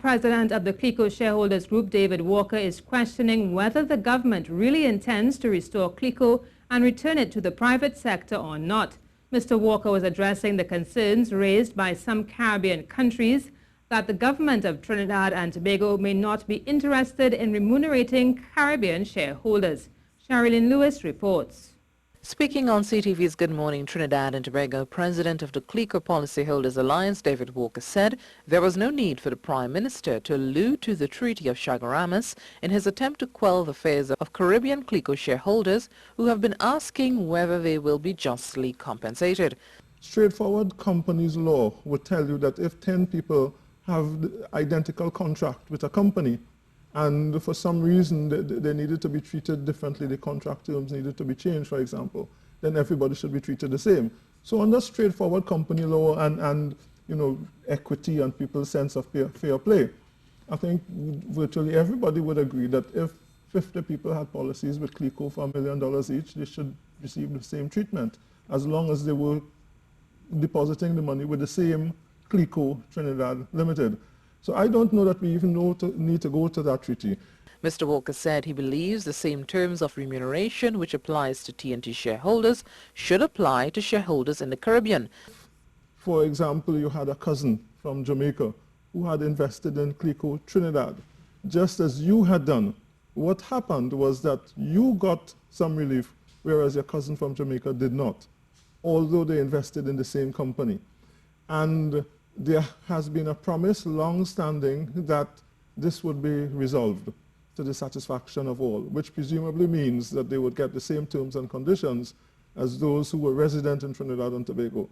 President of the Clico Shareholders Group, David Walker, is questioning whether the government really intends to restore Clico and return it to the private sector or not. Mr. Walker was addressing the concerns raised by some Caribbean countries that the government of Trinidad and Tobago may not be interested in remunerating Caribbean shareholders. Cherrylene Lewis reports. Speaking on CTV's Good Morning Trinidad and Tobago, President of the Clico Policyholders Alliance, David Walker, said there was no need for the Prime Minister to allude to the Treaty of Chaguaramas in his attempt to quell the fears of Caribbean Clico shareholders who have been asking whether they will be justly compensated. Straightforward companies law would tell you that if 10 people have the identical contract with a company, and for some reason they needed to be treated differently, the contract terms needed to be changed, for example, then everybody should be treated the same. So under straightforward company law and equity and people's sense of fair play, I think virtually everybody would agree that if 50 people had policies with Clico for $1 million each, they should receive the same treatment, as long as they were depositing the money with the same Clico Trinidad Limited. So I don't know that we even need to go to that treaty. Mr. Walker said he believes the same terms of remuneration which applies to TNT shareholders should apply to shareholders in the Caribbean. For example, you had a cousin from Jamaica who had invested in Clico Trinidad, just as you had done. What happened was that you got some relief, whereas your cousin from Jamaica did not, although they invested in the same company. And there has been a promise long-standing that this would be resolved to the satisfaction of all, which presumably means that they would get the same terms and conditions as those who were resident in Trinidad and Tobago.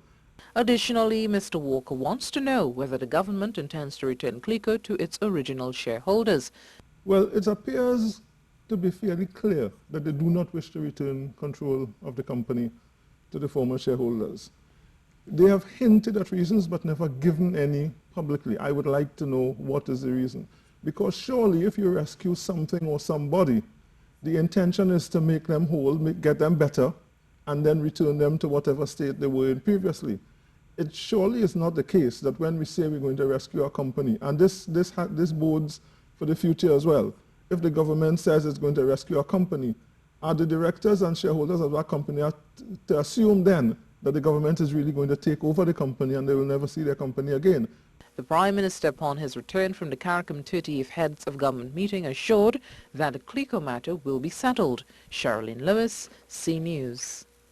Additionally, Mr. Walker wants to know whether the government intends to return Clico to its original shareholders. Well, it appears to be fairly clear that they do not wish to return control of the company to the former shareholders. They have hinted at reasons but never given any publicly. I would like to know what is the reason. Because surely if you rescue something or somebody, the intention is to make them whole, get them better, and then return them to whatever state they were in previously. It surely is not the case that when we say we're going to rescue a company, and this bodes for the future as well. If the government says it's going to rescue a company, are the directors and shareholders of that company to assume then that the government is really going to take over the company and they will never see their company again? The Prime Minister, upon his return from the CARICOM 30th Heads of Government meeting, assured that the Clico matter will be settled. Cherrylene Lewis, C News.